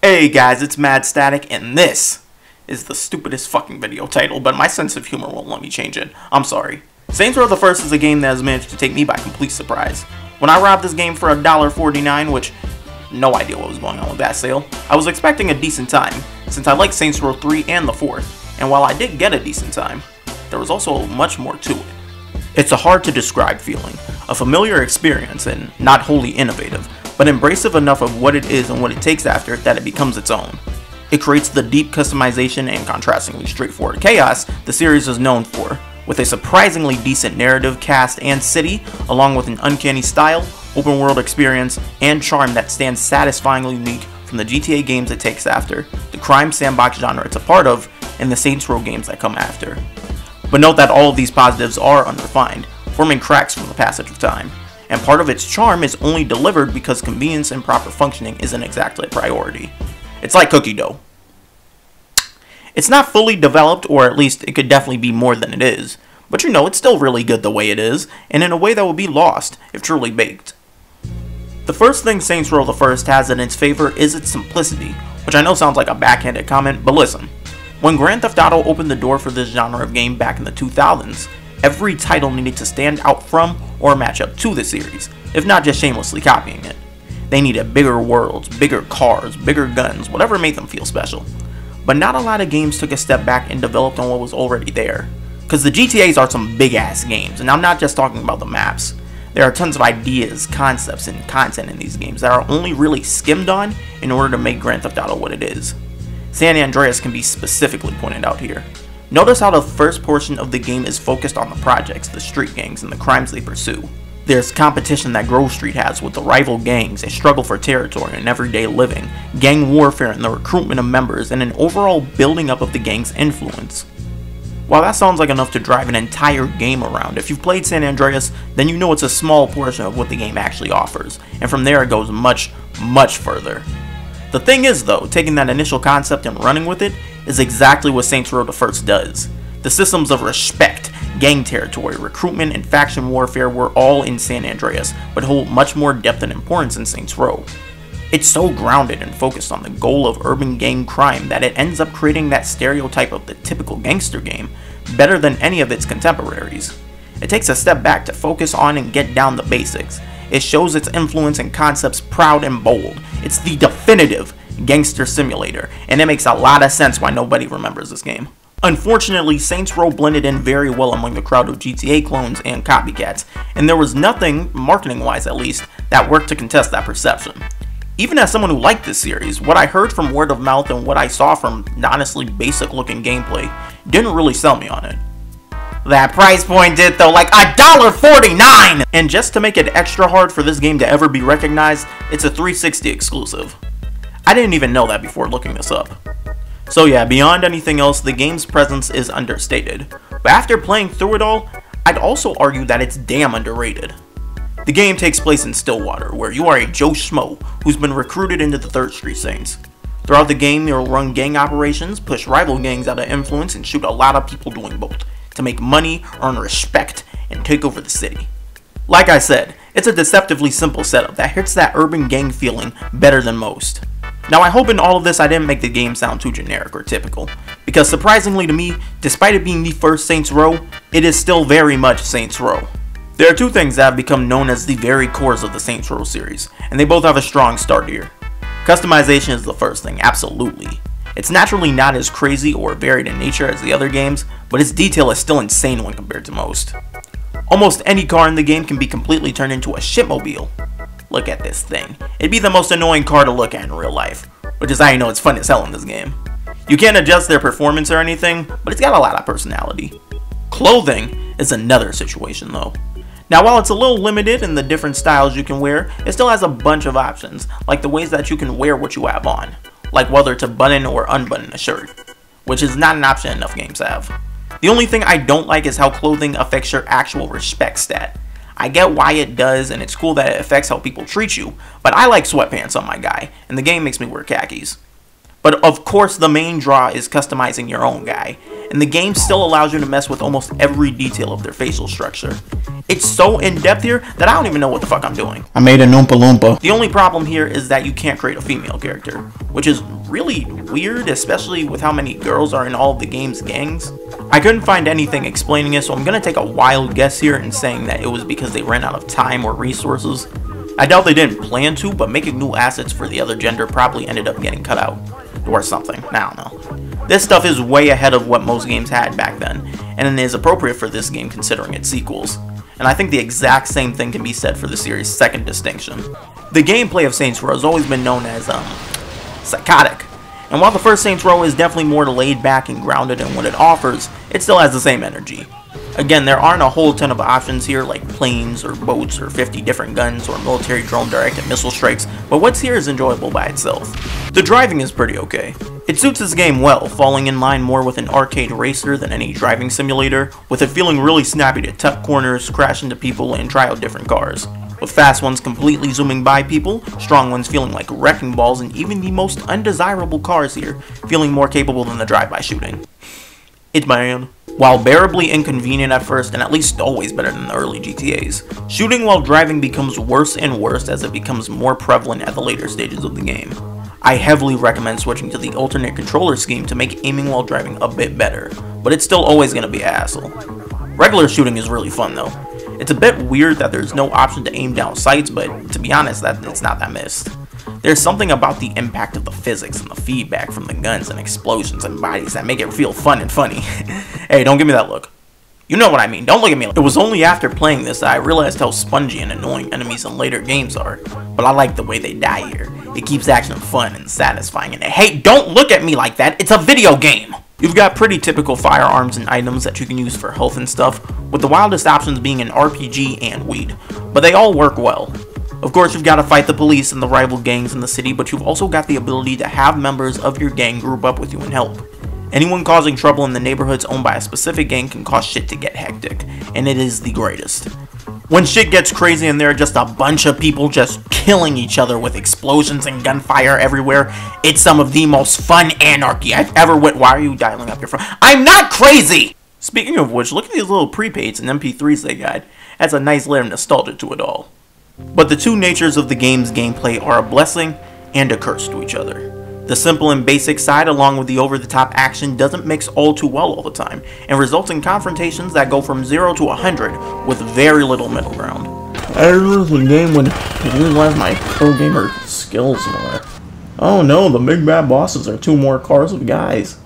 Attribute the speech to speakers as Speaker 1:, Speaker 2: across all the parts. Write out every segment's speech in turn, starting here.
Speaker 1: Hey guys, it's Mad Static, and this is the stupidest fucking video title, but my sense of humor won't let me change it. I'm sorry. Saints Row the First is a game that has managed to take me by complete surprise. When I robbed this game for $1.49, which, no idea what was going on with that sale, I was expecting a decent time, since I like Saints Row 3 and the 4th, and while I did get a decent time, there was also much more to it. It's a hard to describe feeling, a familiar experience and not wholly innovative, but embracive enough of what it is and what it takes after that it becomes its own. It creates the deep customization and contrastingly straightforward chaos the series is known for, with a surprisingly decent narrative, cast, and city, along with an uncanny style, open world experience, and charm that stands satisfyingly unique from the GTA games it takes after, the crime sandbox genre it's a part of, and the Saints Row games that come after. But note that all of these positives are unrefined, forming cracks from the passage of time, and part of its charm is only delivered because convenience and proper functioning isn't exactly a priority. It's like cookie dough. It's not fully developed, or at least it could definitely be more than it is, but you know, it's still really good the way it is, and in a way that would be lost if truly baked. The first thing Saints Row the First has in its favor is its simplicity, which I know sounds like a backhanded comment, but listen. When Grand Theft Auto opened the door for this genre of game back in the 2000s, every title needed to stand out from or match up to the series, if not just shamelessly copying it. They needed bigger worlds, bigger cars, bigger guns, whatever made them feel special. But not a lot of games took a step back and developed on what was already there. Because the GTAs are some big ass games, and I'm not just talking about the maps. There are tons of ideas, concepts, and content in these games that are only really skimmed on in order to make Grand Theft Auto what it is. San Andreas can be specifically pointed out here. Notice how the first portion of the game is focused on the projects, the street gangs, and the crimes they pursue. There's competition that Grove Street has with the rival gangs, a struggle for territory and everyday living, gang warfare and the recruitment of members, and an overall building up of the gang's influence. While that sounds like enough to drive an entire game around, if you've played San Andreas, then you know it's a small portion of what the game actually offers, and from there it goes much, much further. The thing is though, taking that initial concept and running with it is exactly what Saints Row the First does. The systems of respect, gang territory, recruitment, and faction warfare were all in San Andreas, but hold much more depth and importance in Saints Row. It's so grounded and focused on the goal of urban gang crime that it ends up creating that stereotype of the typical gangster game better than any of its contemporaries. It takes a step back to focus on and get down the basics. It shows its influence and concepts proud and bold. It's the definitive gangster simulator, and it makes a lot of sense why nobody remembers this game. Unfortunately, Saints Row blended in very well among the crowd of GTA clones and copycats, and there was nothing, marketing-wise at least, that worked to contest that perception. Even as someone who liked this series, what I heard from word of mouth and what I saw from honestly basic-looking gameplay didn't really sell me on it. That price point did though, like $1.49! And just to make it extra hard for this game to ever be recognized, it's a 360 exclusive. I didn't even know that before looking this up. So yeah, beyond anything else, the game's presence is understated. But after playing through it all, I'd also argue that it's damn underrated. The game takes place in Stillwater, where you are a Joe Schmo who's been recruited into the 3rd Street Saints. Throughout the game, you'll run gang operations, push rival gangs out of influence, and shoot a lot of people doing both, to make money, earn respect, and take over the city. Like I said, it's a deceptively simple setup that hits that urban gang feeling better than most. Now I hope in all of this I didn't make the game sound too generic or typical, because surprisingly to me, despite it being the first Saints Row, it is still very much Saints Row. There are two things that have become known as the very cores of the Saints Row series, and they both have a strong start here. Customization is the first thing, absolutely. It's naturally not as crazy or varied in nature as the other games, but its detail is still insane when compared to most. Almost any car in the game can be completely turned into a shipmobile. Look at this thing. It'd be the most annoying car to look at in real life, which is how you know it's fun as hell in this game. You can't adjust their performance or anything, but it's got a lot of personality. Clothing is another situation though. Now while it's a little limited in the different styles you can wear, it still has a bunch of options, like the ways that you can wear what you have on, like whether to button or unbutton a shirt, which is not an option enough games have. The only thing I don't like is how clothing affects your actual respect stat. I get why it does, and it's cool that it affects how people treat you, but I like sweatpants on my guy, and the game makes me wear khakis. But of course the main draw is customizing your own guy, and the game still allows you to mess with almost every detail of their facial structure. It's so in-depth here that I don't even know what the fuck I'm doing. I made an Oompa Loompa. The only problem here is that you can't create a female character, which is really weird, especially with how many girls are in all of the game's gangs. I couldn't find anything explaining it, so I'm gonna take a wild guess here in saying that it was because they ran out of time or resources. I doubt they didn't plan to, but making new assets for the other gender probably ended up getting cut out. Or something, I don't know. This stuff is way ahead of what most games had back then, and it is appropriate for this game considering its sequels. And I think the exact same thing can be said for the series' second distinction. The gameplay of Saints Row has always been known as, psychotic. And while the first Saints Row is definitely more laid back and grounded in what it offers, it still has the same energy. Again, there aren't a whole ton of options here like planes or boats or 50 different guns or military drone directed missile strikes, but what's here is enjoyable by itself. The driving is pretty okay. It suits this game well, falling in line more with an arcade racer than any driving simulator, with it feeling really snappy to tuck corners, crash into people, and try out different cars. With fast ones completely zooming by people, strong ones feeling like wrecking balls, and even the most undesirable cars here feeling more capable than the drive-by shooting. It's man. While bearably inconvenient at first, and at least always better than the early GTAs, shooting while driving becomes worse and worse as it becomes more prevalent at the later stages of the game. I heavily recommend switching to the alternate controller scheme to make aiming while driving a bit better, but it's still always going to be a hassle. Regular shooting is really fun though. It's a bit weird that there's no option to aim down sights, but to be honest, it's not that missed. There's something about the impact of the physics and the feedback from the guns and explosions and bodies that make it feel fun and funny. Hey, don't give me that look. You know what I mean, don't look at me. It was only after playing this that I realized how spongy and annoying enemies in later games are, but I like the way they die here. It keeps action fun and satisfying, and hey, don't look at me like that, it's a video game! You've got pretty typical firearms and items that you can use for health and stuff, with the wildest options being an RPG and weed, but they all work well. Of course, you've got to fight the police and the rival gangs in the city, but you've also got the ability to have members of your gang group up with you and help. Anyone causing trouble in the neighborhoods owned by a specific gang can cause shit to get hectic, and it is the greatest. When shit gets crazy and there are just a bunch of people just killing each other with explosions and gunfire everywhere, it's some of the most fun anarchy I've ever witnessed. Why are you dialing up your phone? I'm not crazy! Speaking of which, look at these little prepaids and MP3s they got. That's a nice layer of nostalgia to it all. But the two natures of the game's gameplay are a blessing and a curse to each other. The simple and basic side, along with the over-the-top action, doesn't mix all too well all the time, and results in confrontations that go from 0 to 100 with very little middle ground. I lose the game when I realize my pro gamer skills more. Oh no, the big bad bosses are 2 more cars of guys.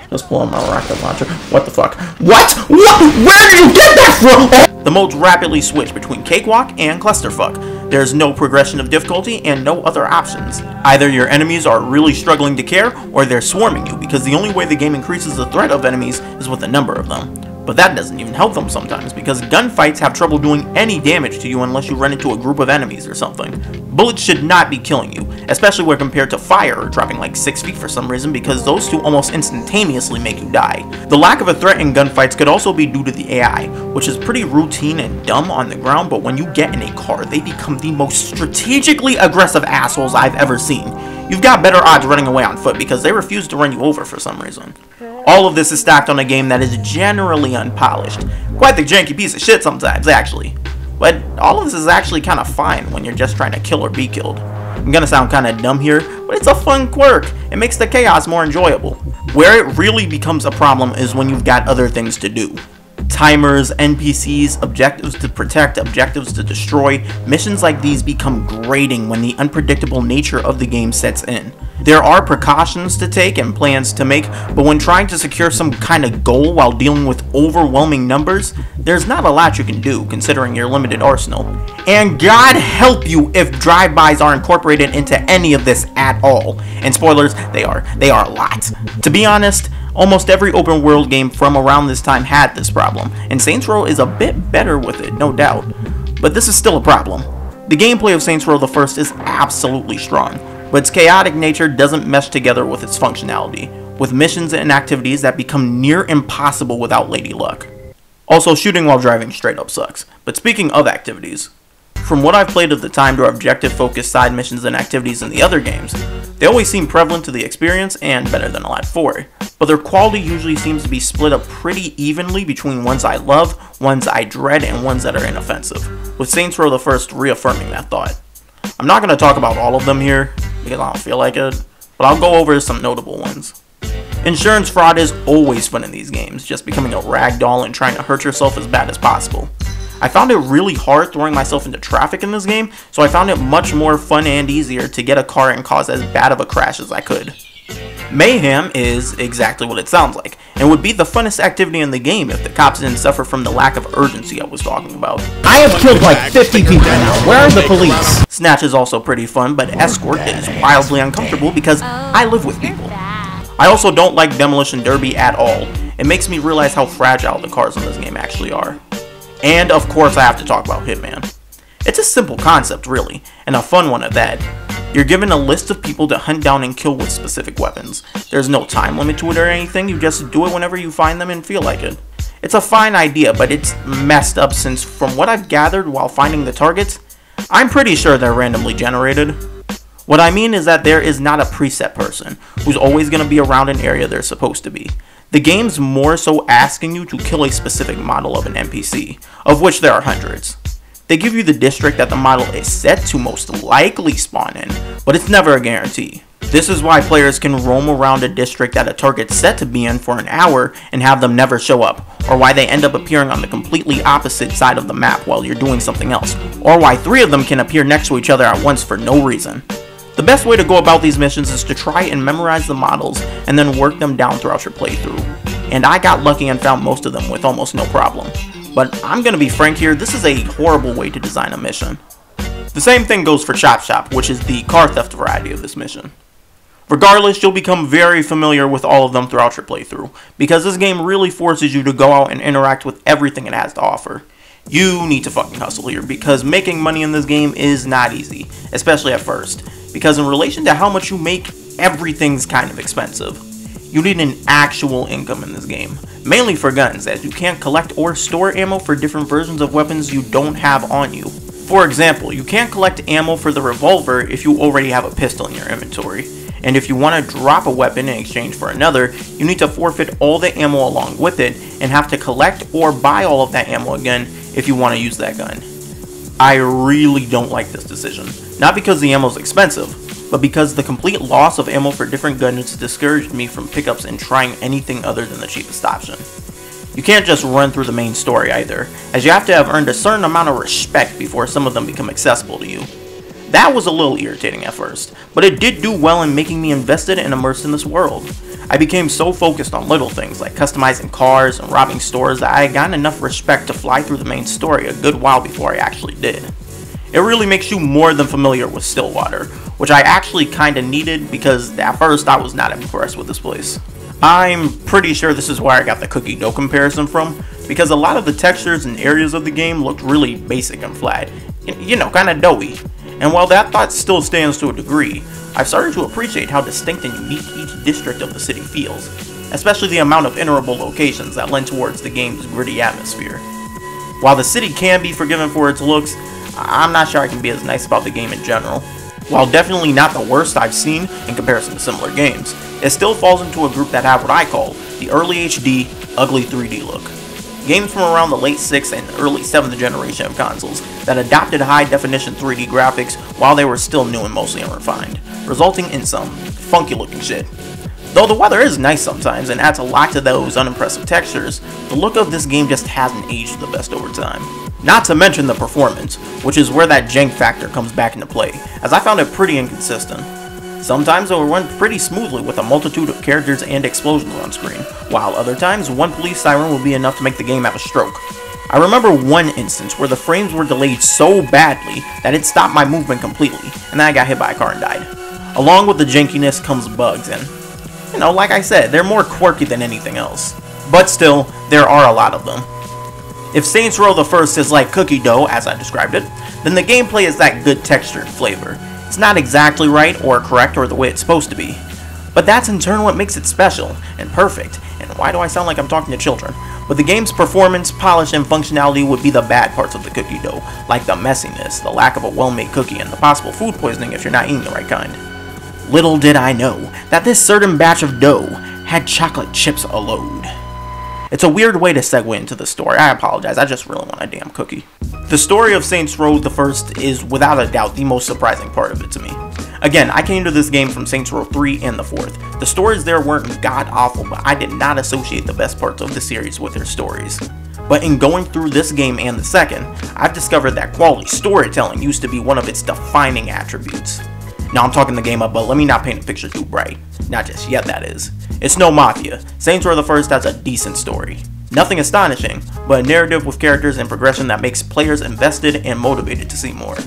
Speaker 1: Just pull out my rocket launcher. What the fuck? What? Where did you get that from? The modes rapidly switch between Cakewalk and Clusterfuck. There's no progression of difficulty and no other options. Either your enemies are really struggling to care, or they're swarming you, because the only way the game increases the threat of enemies is with the number of them. But that doesn't even help them sometimes, because gunfights have trouble doing any damage to you unless you run into a group of enemies or something. Bullets should not be killing you, especially when compared to fire or dropping like 6 feet for some reason, because those two almost instantaneously make you die. The lack of a threat in gunfights could also be due to the AI, which is pretty routine and dumb on the ground, but when you get in a car, they become the most strategically aggressive assholes I've ever seen. You've got better odds running away on foot because they refuse to run you over for some reason. All of this is stacked on a game that is generally unpolished. Quite the janky piece of shit sometimes, actually. But all of this is actually kind of fine when you're just trying to kill or be killed. I'm gonna sound kind of dumb here, but it's a fun quirk. It makes the chaos more enjoyable. Where it really becomes a problem is when you've got other things to do. Timers, NPCs, objectives to protect, objectives to destroy. Missions like these become grating when the unpredictable nature of the game sets in. There are precautions to take and plans to make, but when trying to secure some kind of goal while dealing with overwhelming numbers, there's not a lot you can do considering your limited arsenal. And God help you if drive-bys are incorporated into any of this at all. And spoilers, they are a lot. To be honest, almost every open world game from around this time had this problem, and Saints Row is a bit better with it, no doubt. But this is still a problem. The gameplay of Saints Row the First is absolutely strong, but its chaotic nature doesn't mesh together with its functionality, with missions and activities that become near impossible without Lady Luck. Also, shooting while driving straight up sucks. But speaking of activities, From what I've played of the timed or objective-focused side missions and activities in the other games, they always seem prevalent to the experience and better than Allied 4, but their quality usually seems to be split up pretty evenly between ones I love, ones I dread, and ones that are inoffensive, with Saints Row the First reaffirming that thought. I'm not going to talk about all of them here, because I don't feel like it, but I'll go over some notable ones. Insurance fraud is always fun in these games, just becoming a ragdoll and trying to hurt yourself as bad as possible. I found it really hard throwing myself into traffic in this game, so I found it much more fun and easier to get a car and cause as bad of a crash as I could. Mayhem is exactly what it sounds like, and would be the funnest activity in the game if the cops didn't suffer from the lack of urgency I was talking about.
Speaker 2: I have killed like 50 people now. Where are the police?
Speaker 1: Snatch is also pretty fun, but Escort is wildly uncomfortable because I live with people. I also don't like Demolition Derby at all. It makes me realize how fragile the cars in this game actually are. And of course I have to talk about Hitman. It's a simple concept really, and a fun one at that. You're given a list of people to hunt down and kill with specific weapons. There's no time limit to it or anything, you just do it whenever you find them and feel like it. It's a fine idea, but it's messed up since from what I've gathered while finding the targets, I'm pretty sure they're randomly generated. What I mean is that there is not a preset person who's always going to be around an area they're supposed to be. The game's more so asking you to kill a specific model of an NPC, of which there are hundreds. They give you the district that the model is set to most likely spawn in, but it's never a guarantee. This is why players can roam around a district that a target's set to be in for an hour and have them never show up, or why they end up appearing on the completely opposite side of the map while you're doing something else, or why 3 of them can appear next to each other at once for no reason. The best way to go about these missions is to try and memorize the models and then work them down throughout your playthrough. And I got lucky and found most of them with almost no problem. But I'm gonna be frank here, this is a horrible way to design a mission. The same thing goes for Chop Shop, which is the car theft variety of this mission. Regardless, you'll become very familiar with all of them throughout your playthrough, because this game really forces you to go out and interact with everything it has to offer. You need to fucking hustle here, because making money in this game is not easy, especially at first. Because in relation to how much you make, everything's kind of expensive. You need an actual income in this game, mainly for guns, as you can't collect or store ammo for different versions of weapons you don't have on you. For example, you can't collect ammo for the revolver if you already have a pistol in your inventory, and if you want to drop a weapon in exchange for another, you need to forfeit all the ammo along with it, and have to collect or buy all of that ammo again if you want to use that gun. I really don't like this decision, not because the ammo is expensive, but because the complete loss of ammo for different guns discouraged me from pickups and trying anything other than the cheapest option. You can't just run through the main story either, as you have to have earned a certain amount of respect before some of them become accessible to you. That was a little irritating at first, but it did do well in making me invested and immersed in this world. I became so focused on little things like customizing cars and robbing stores that I had gotten enough respect to fly through the main story a good while before I actually did. It really makes you more than familiar with Stillwater, which I actually kinda needed because at first I was not impressed with this place. I'm pretty sure this is where I got the cookie dough comparison from, because a lot of the textures and areas of the game looked really basic and flat, you know, kinda doughy. And while that thought still stands to a degree, I've started to appreciate how distinct and unique each district of the city feels, especially the amount of iterable locations that lend towards the game's gritty atmosphere. While the city can be forgiven for its looks, I'm not sure I can be as nice about the game in general. While definitely not the worst I've seen in comparison to similar games, it still falls into a group that have what I call the early HD, ugly 3D look. Games from around the late 6th and early 7th generation of consoles that adopted high-definition 3D graphics while they were still new and mostly unrefined, resulting in some funky looking shit. Though the weather is nice sometimes and adds a lot to those unimpressive textures, the look of this game just hasn't aged the best over time. Not to mention the performance, which is where that jank factor comes back into play, as I found it pretty inconsistent. Sometimes it will run pretty smoothly with a multitude of characters and explosions on screen, while other times one police siren will be enough to make the game have a stroke. I remember one instance where the frames were delayed so badly that it stopped my movement completely, and then I got hit by a car and died. Along with the jankiness comes bugs, and, you know, like I said, they're more quirky than anything else. But still, there are a lot of them. If Saints Row the First is like cookie dough, as I described it, then the gameplay is that good texture and flavor. It's not exactly right or correct or the way it's supposed to be. But that's in turn what makes it special and perfect, and why do I sound like I'm talking to children? But the game's performance, polish, and functionality would be the bad parts of the cookie dough, like the messiness, the lack of a well-made cookie, and the possible food poisoning if you're not eating the right kind. Little did I know that this certain batch of dough had chocolate chips a load. It's a weird way to segue into the story. I apologize, I just really want a damn cookie. The story of Saints Row the First is without a doubt the most surprising part of it to me. Again, I came to this game from Saints Row 3 and the 4th. The stories there weren't god-awful, but I did not associate the best parts of the series with their stories. But in going through this game and the second, I've discovered that quality storytelling used to be one of its defining attributes. Now I'm talking the game up, but let me not paint a picture too bright. Not just yet, that is. It's no Mafia. Saints Row the First has a decent story. Nothing astonishing, but a narrative with characters and progression that makes players invested and motivated to see more.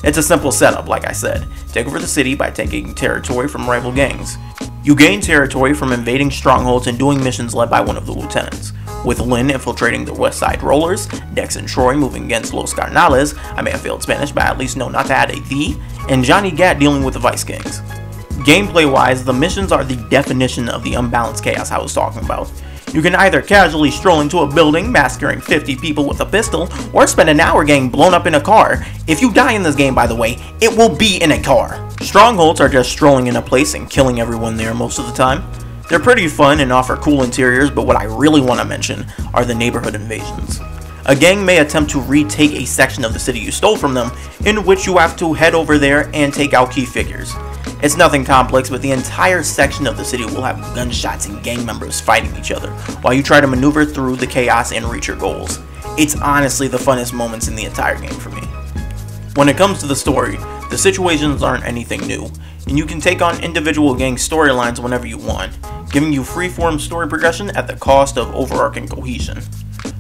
Speaker 1: It's a simple setup, like I said. Take over the city by taking territory from rival gangs. You gain territory from invading strongholds and doing missions led by one of the lieutenants, with Lynn infiltrating the West Side Rollers, Dex and Troy moving against Los Carnales, I may have failed Spanish but I at least know not to add a "the", and Johnny Gat dealing with the Vice Gangs. Gameplay-wise, the missions are the definition of the unbalanced chaos I was talking about. You can either casually stroll into a building, massacring 50 people with a pistol, or spend an hour getting blown up in a car. If you die in this game, by the way, it will be in a car. Strongholds are just strolling in a place and killing everyone there most of the time. They're pretty fun and offer cool interiors, but what I really want to mention are the neighborhood invasions. A gang may attempt to retake a section of the city you stole from them, in which you have to head over there and take out key figures. It's nothing complex, but the entire section of the city will have gunshots and gang members fighting each other, while you try to maneuver through the chaos and reach your goals. It's honestly the funnest moments in the entire game for me. When it comes to the story, the situations aren't anything new, and you can take on individual gang storylines whenever you want, giving you freeform story progression at the cost of overarching cohesion.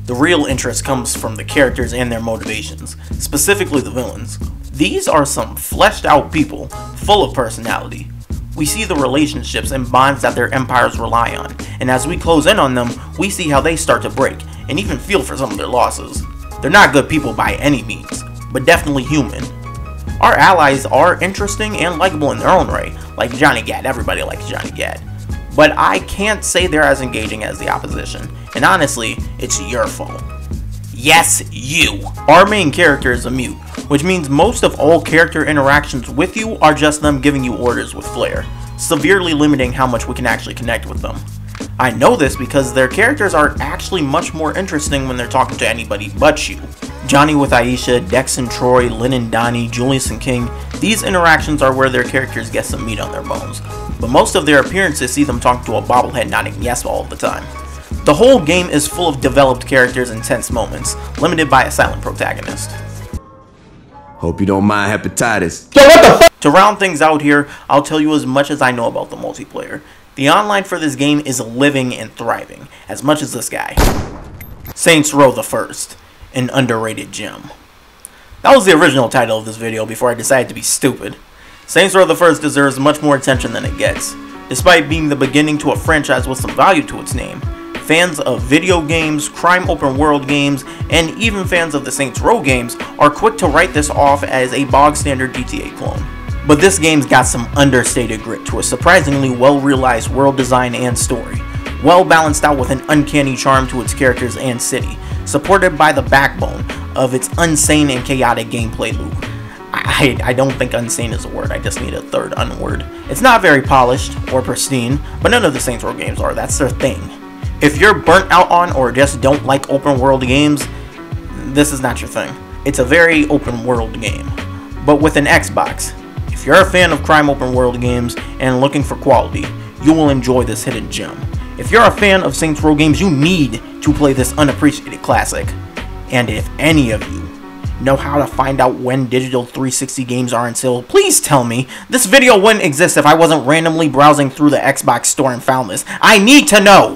Speaker 1: The real interest comes from the characters and their motivations, specifically the villains. These are some fleshed out people, full of personality. We see the relationships and bonds that their empires rely on, and as we close in on them, we see how they start to break, and even feel for some of their losses. They're not good people by any means, but definitely human. Our allies are interesting and likable in their own right, like Johnny Gat. Everybody likes Johnny Gat. But I can't say they're as engaging as the opposition, and honestly, it's your fault. Yes, you. Our main character is a mute, which means most of all character interactions with you are just them giving you orders with flair, severely limiting how much we can actually connect with them. I know this because their characters are actually much more interesting when they're talking to anybody but you. Johnny with Aisha, Dex and Troy, Lynn and Donnie, Julius and King, these interactions are where their characters get some meat on their bones, but most of their appearances see them talking to a bobblehead nodding yes all of the time. The whole game is full of developed characters and tense moments, limited by a silent protagonist.
Speaker 3: Hope you don't mind hepatitis.
Speaker 2: Yo, what the fuck?
Speaker 1: To round things out here, I'll tell you as much as I know about the multiplayer. The online for this game is living and thriving, as much as this guy. Saints Row the First, an underrated gem. That was the original title of this video before I decided to be stupid. Saints Row the First deserves much more attention than it gets, despite being the beginning to a franchise with some value to its name. Fans of video games, crime open world games, and even fans of the Saints Row games are quick to write this off as a bog standard GTA clone. But this game's got some understated grit to a surprisingly well realized world design and story, well balanced out with an uncanny charm to its characters and city, supported by the backbone of its insane and chaotic gameplay loop. I don't think insane is a word, I just need a third unword. It's not very polished or pristine, but none of the Saints Row games are, that's their thing. If you're burnt out on or just don't like open world games, this is not your thing. It's a very open world game, but with an Xbox. If you're a fan of crime open world games and looking for quality, you will enjoy this hidden gem. If you're a fan of Saints Row games, you need to play this unappreciated classic. And if any of you know how to find out when digital 360 games are on sale, please tell me. This video wouldn't exist if I wasn't randomly browsing through the Xbox store and found this. I need to know!